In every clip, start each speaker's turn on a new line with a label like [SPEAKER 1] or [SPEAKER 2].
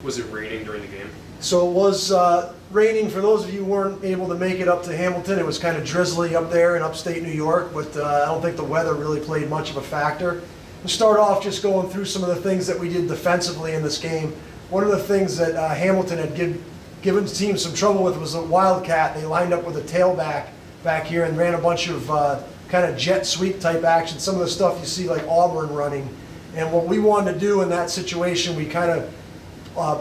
[SPEAKER 1] Was it raining during the game?
[SPEAKER 2] So it was raining. For those of you who weren't able to make it up to Hamilton, it was kind of drizzly up there in upstate New York, but I don't think the weather really played much of a factor. We'll start off just going through some of the things that we did defensively in this game. One of the things that Hamilton had given the team some trouble with was a wildcat. They lined up with a tailback back here and ran a bunch of kind of jet sweep type action, some of the stuff you see like Auburn running. And what we wanted to do in that situation, we kind of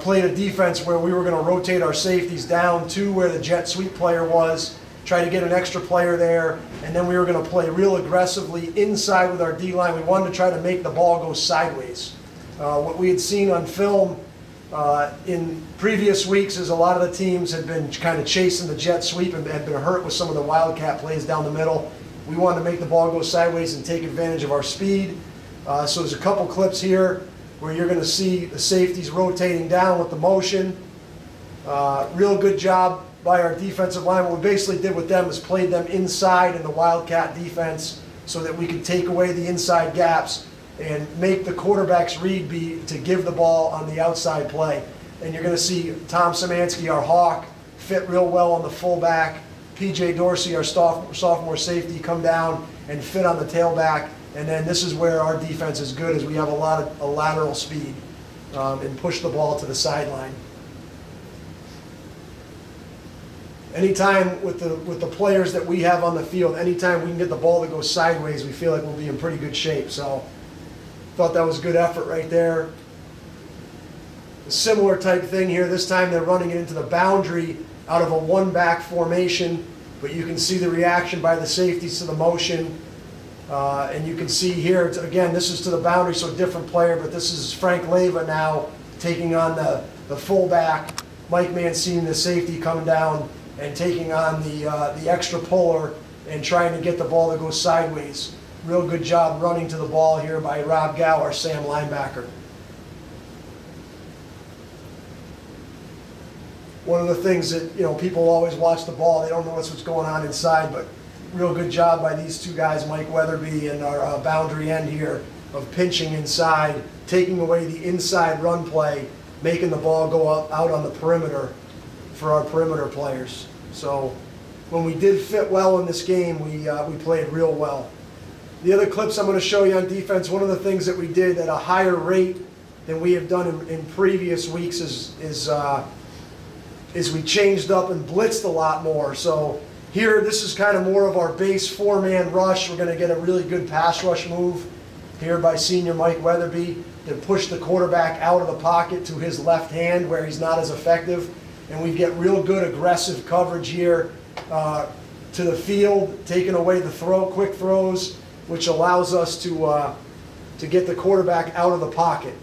[SPEAKER 2] played a defense where we were going to rotate our safeties down to where the jet sweep player was, try to get an extra player there, and then we were going to play real aggressively inside with our D-line. We wanted to try to make the ball go sideways. What we had seen on film in previous weeks is a lot of the teams had been kind of chasing the jet sweep and had been hurt with some of the wildcat plays down the middle. We wanted to make the ball go sideways and take advantage of our speed. So there's a couple clips here where you're going to see the safeties rotating down with the motion. Real good job by our defensive line. What we basically did with them is played them inside in the wildcat defense so that we could take away the inside gaps and make the quarterback's read be to give the ball on the outside play. And you're going to see Tom Szymanski, our hawk, fit real well on the fullback. P.J. Dorsey, our sophomore safety, come down and fit on the tailback. And then this is where our defense is good, is we have a lot of lateral speed and push the ball to the sideline. Anytime with the players that we have on the field, anytime we can get the ball to go sideways, we feel like we'll be in pretty good shape. So thought that was good effort right there. A similar type thing here. This time they're running it into the boundary out of a one-back formation, but you can see the reaction by the safeties to the motion. And you can see here, again, this is to the boundary, so a different player, but this is Frank Leva now taking on the fullback. Mike Mancini, the safety, coming down and taking on the extra puller and trying to get the ball to go sideways. Real good job running to the ball here by Rob Gow, our Sam linebacker. One of the things that, people always watch the ball, they don't know what's going on inside, but real good job by these two guys, Mike Weatherby and our boundary end here, of pinching inside, taking away the inside run play, making the ball go out on the perimeter for our perimeter players. So when we did fit well in this game, we played real well. The other clips I'm going to show you on defense, one of the things that we did at a higher rate than we have done in previous weeks is we changed up and blitzed a lot more. So here, this is kind of more of our base four-man rush. We're going to get a really good pass rush move here by senior Mike Weatherby to push the quarterback out of the pocket to his left hand where he's not as effective. And we get real good aggressive coverage here to the field, taking away the quick throws, which allows us to get the quarterback out of the pocket.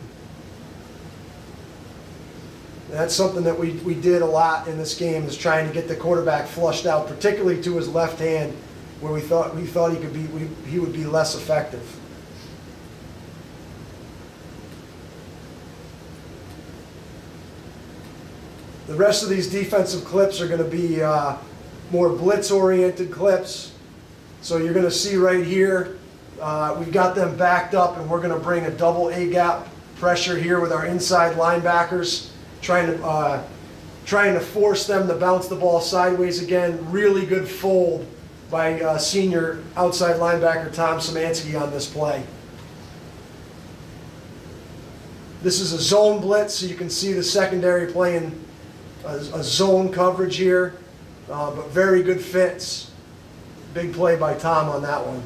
[SPEAKER 2] That's something that we did a lot in this game, is trying to get the quarterback flushed out, particularly to his left hand, where we thought he would be less effective. The rest of these defensive clips are going to be more blitz-oriented clips. So you're going to see right here, we've got them backed up, and we're going to bring a double A-gap pressure here with our inside linebackers, trying to force them to bounce the ball sideways again. Really good fold by senior outside linebacker Tom Szymanski on this play. This is a zone blitz, so you can see the secondary playing a zone coverage here, but very good fits. Big play by Tom on that one.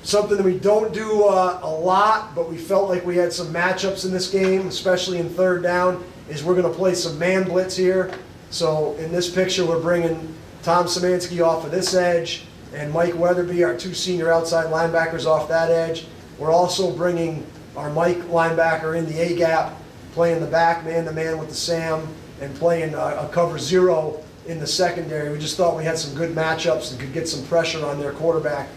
[SPEAKER 2] Something that we don't do a lot, but we felt like we had some matchups in this game, especially in third down, is we're going to play some man blitz here. So in this picture, we're bringing Tom Szymanski off of this edge and Mike Weatherby, our two senior outside linebackers, off that edge. We're also bringing our Mike linebacker in the A-gap, playing the back man-to-man with the Sam, and playing a cover zero in the secondary. We just thought we had some good matchups and could get some pressure on their quarterback.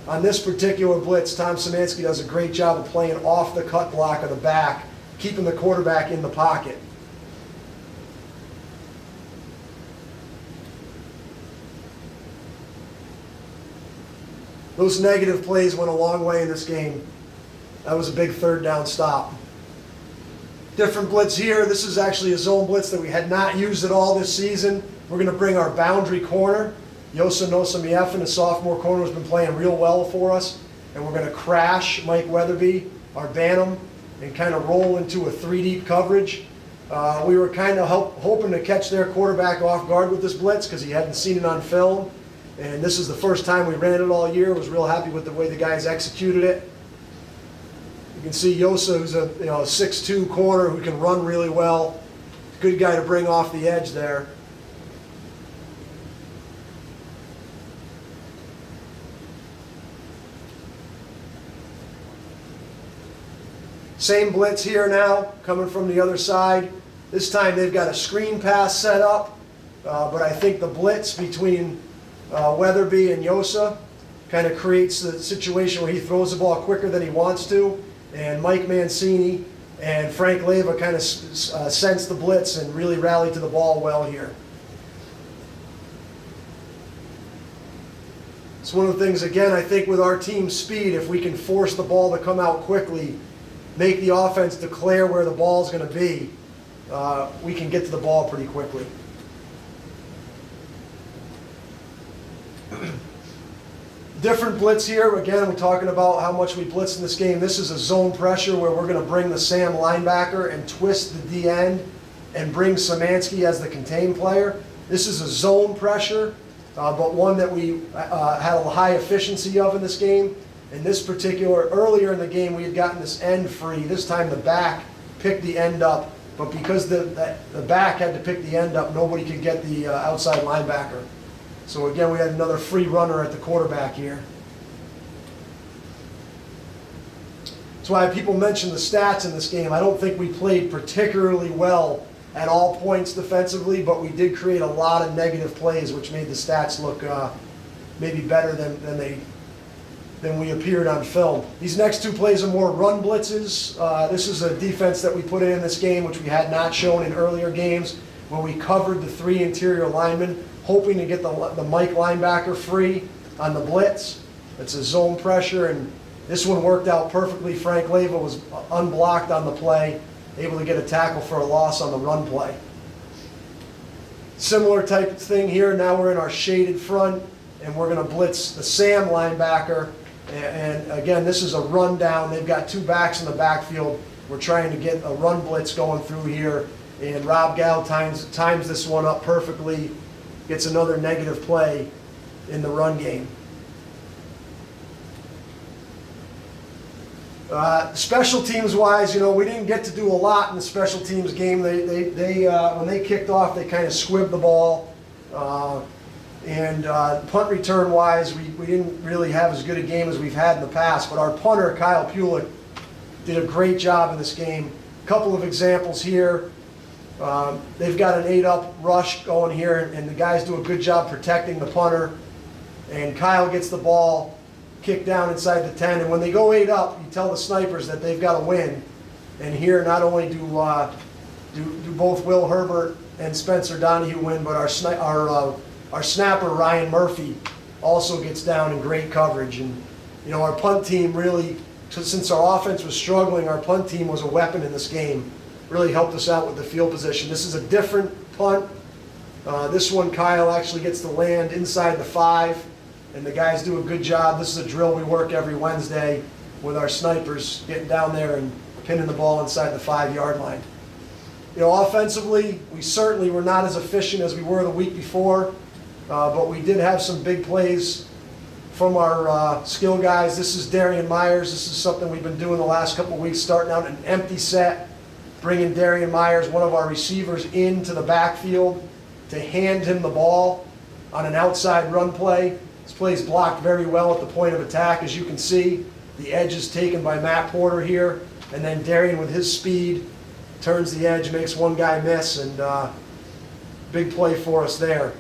[SPEAKER 2] On this particular blitz, Tom Szymanski does a great job of playing off the cut block of the back, keeping the quarterback in the pocket. Those negative plays went a long way in this game. That was a big third down stop. Different blitz here. This is actually a zone blitz that we had not used at all this season. We're going to bring our boundary corner. Yosa Nosamieffen, a sophomore corner, has been playing real well for us. And we're going to crash Mike Weatherby, our Bantam, and kind of roll into a 3-deep coverage. We were kind of hoping to catch their quarterback off guard with this blitz because he hadn't seen it on film. And this is the first time we ran it all year. Was real happy with the way the guys executed it. You can see Yosa, who's a 6'2" corner who can run really well. Good guy to bring off the edge there. Same blitz here now, coming from the other side. This time they've got a screen pass set up, but I think the blitz between Weatherby and Yosa kind of creates the situation where he throws the ball quicker than he wants to. And Mike Mancini and Frank Leyva kind of sensed the blitz and really rallied to the ball well here. It's one of the things, again, I think with our team's speed, if we can force the ball to come out quickly, make the offense declare where the ball's going to be, we can get to the ball pretty quickly. Different blitz here. Again, we're talking about how much we blitz in this game. This is a zone pressure where we're going to bring the Sam linebacker and twist the D end and bring Szymanski as the contain player. This is a zone pressure, but one that we had a high efficiency of in this game. In this particular, earlier in the game, we had gotten this end free. This time the back picked the end up, but because the back had to pick the end up, nobody could get the outside linebacker. So again, we had another free runner at the quarterback here. That's why people mention the stats in this game. I don't think we played particularly well at all points defensively, but we did create a lot of negative plays, which made the stats look maybe better than we appeared on film. These next two plays are more run blitzes. This is a defense that we put in this game, which we had not shown in earlier games, where we covered the 3 interior linemen, hoping to get the Mike linebacker free on the blitz. It's a zone pressure, and this one worked out perfectly. Frank Leyva was unblocked on the play, able to get a tackle for a loss on the run play. Similar type of thing here. Now we're in our shaded front, and we're going to blitz the Sam linebacker. And again, this is a rundown. They've got 2 backs in the backfield. We're trying to get a run blitz going through here, and Rob Gal times this one up perfectly. Gets another negative play in the run game. Special teams wise, we didn't get to do a lot in the special teams game. They when they kicked off, they kind of squibbed the ball. And punt return wise, we didn't really have as good a game as we've had in the past. But our punter, Kyle Pulick, did a great job in this game. A couple of examples here. They've got an 8-up rush going here, and the guys do a good job protecting the punter. And Kyle gets the ball kicked down inside the 10. And when they go 8-up, you tell the snipers that they've got to win. And here, not only do both Will Herbert and Spencer Donahue win, but our snapper, Ryan Murphy, also gets down in great coverage. And our punt team really, since our offense was struggling, our punt team was a weapon in this game. Really helped us out with the field position. This is a different punt. This one, Kyle actually gets to land inside the 5, and the guys do a good job. This is a drill we work every Wednesday with our snipers, getting down there and pinning the ball inside the 5-yard line. Offensively, we certainly were not as efficient as we were the week before, but we did have some big plays from our skill guys. This is Darian Myers. This is something we've been doing the last couple of weeks, starting out an empty set, bringing Darian Myers, one of our receivers, into the backfield to hand him the ball on an outside run play. This play is blocked very well at the point of attack. As you can see, the edge is taken by Matt Porter here, and then Darian, with his speed, turns the edge, makes one guy miss, and big play for us there.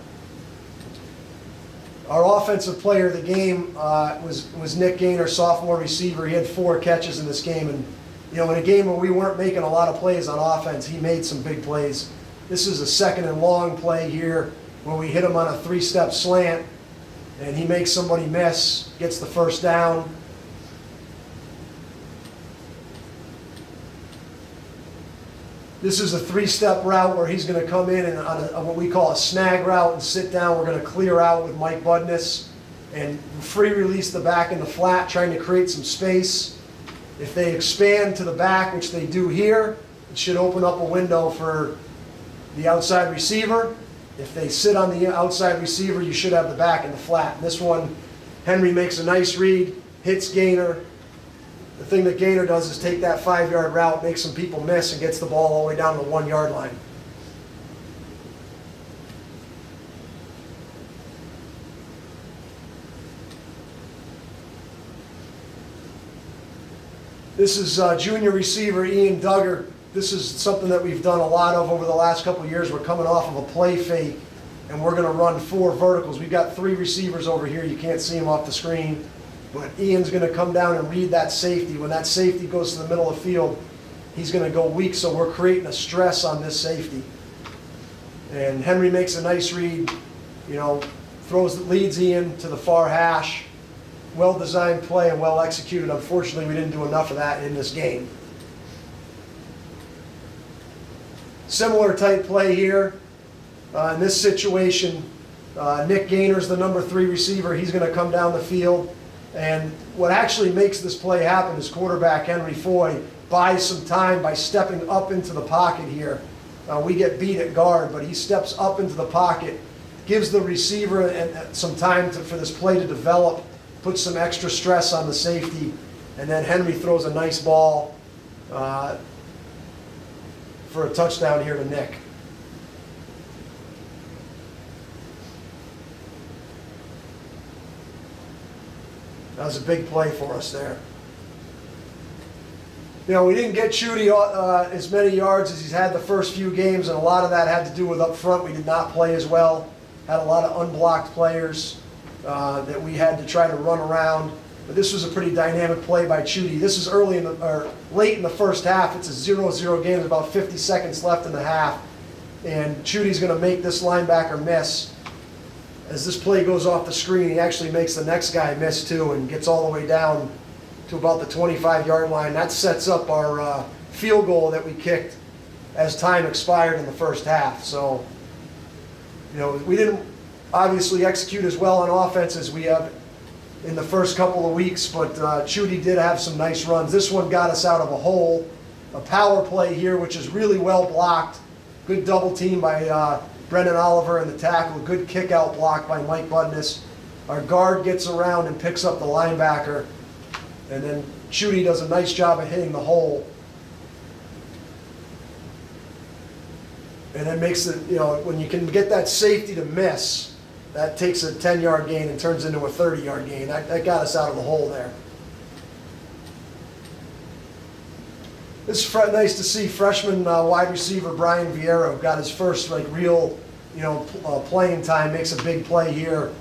[SPEAKER 2] Our offensive player of the game was Nick Gaynor, sophomore receiver. He had 4 catches in this game, and in a game where we weren't making a lot of plays on offense, he made some big plays. This is a 2nd and long play here where we hit him on a 3-step slant, and he makes somebody miss, gets the first down. This is a 3-step route where he's going to come in and on what we call a snag route and sit down. We're going to clear out with Mike Budness and free release the back in the flat, trying to create some space. If they expand to the back, which they do here, it should open up a window for the outside receiver. If they sit on the outside receiver, you should have the back in the flat. And this one, Henry makes a nice read, hits Gainer. The thing that Gainer does is take that 5-yard route, makes some people miss, and gets the ball all the way down to the 1-yard line. This is junior receiver Ian Duggar. This is something that we've done a lot of over the last couple of years. We're coming off of a play fake, and we're going to run 4 verticals. We've got 3 receivers over here. You can't see them off the screen. But Ian's going to come down and read that safety. When that safety goes to the middle of the field, he's going to go weak, so we're creating a stress on this safety. And Henry makes a nice read, leads Ian to the far hash. Well-designed play and well-executed. Unfortunately, we didn't do enough of that in this game. Similar type play here. In this situation, Nick Gainer's the number 3 receiver. He's going to come down the field. And what actually makes this play happen is quarterback Henry Foy buys some time by stepping up into the pocket here. We get beat at guard, but he steps up into the pocket, gives the receiver some time for this play to develop, puts some extra stress on the safety, and then Henry throws a nice ball for a touchdown here to Nick. That was a big play for us there. We didn't get Chudy as many yards as he's had the first few games, and a lot of that had to do with up front. We did not play as well. Had a lot of unblocked players that we had to try to run around. But this was a pretty dynamic play by Chudy. This is late in the first half. It's a 0-0 game. There's about 50 seconds left in the half. And Chudy's going to make this linebacker miss. As this play goes off the screen, he actually makes the next guy miss too and gets all the way down to about the 25-yard line. That sets up our field goal that we kicked as time expired in the first half. So, we didn't obviously execute as well on offense as we have in the first couple of weeks, but Chudy did have some nice runs. This one got us out of a hole. A power play here, which is really well blocked. Good double team by Brendan Oliver and the tackle. Good kick out block by Mike Budness. Our guard gets around and picks up the linebacker. And then Chudy does a nice job of hitting the hole. And then makes it, when you can get that safety to miss, that takes a 10-yard gain and turns into a 30-yard gain. That got us out of the hole there. It's nice to see freshman wide receiver Brian Vieira got his first real playing time. Makes a big play here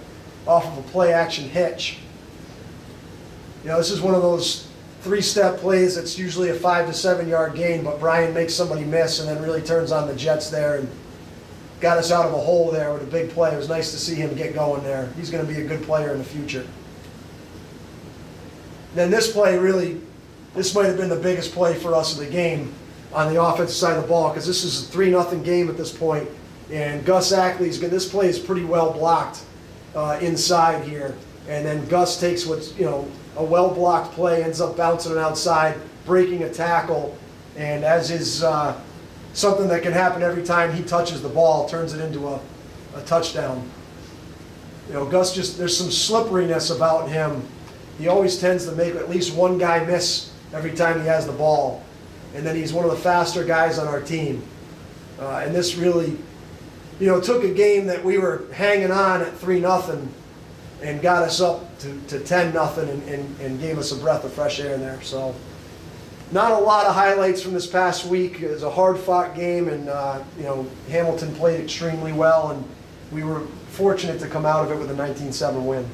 [SPEAKER 2] off of a play action hitch. This is one of those 3-step plays that's usually a 5 to 7 yard gain, but Brian makes somebody miss and then really turns on the Jets there and got us out of a hole there with a big play. It was nice to see him get going there. He's going to be a good player in the future. Then this play this might have been the biggest play for us in the game on the offensive side of the ball, because this is a 3-0 game at this point, and Gus Ackley's this play is pretty well blocked inside here, and then Gus takes what's a well blocked play, ends up bouncing it outside, breaking a tackle, and as is something that can happen every time he touches the ball, turns it into a touchdown. Gus there's some slipperiness about him. He always tends to make at least one guy miss every time he has the ball. And then he's one of the faster guys on our team. And this really, took a game that we were hanging on at 3-0 and got us up to 10-0 and gave us a breath of fresh air there. So not a lot of highlights from this past week. It was a hard-fought game, and Hamilton played extremely well, and we were fortunate to come out of it with a 19-7 win.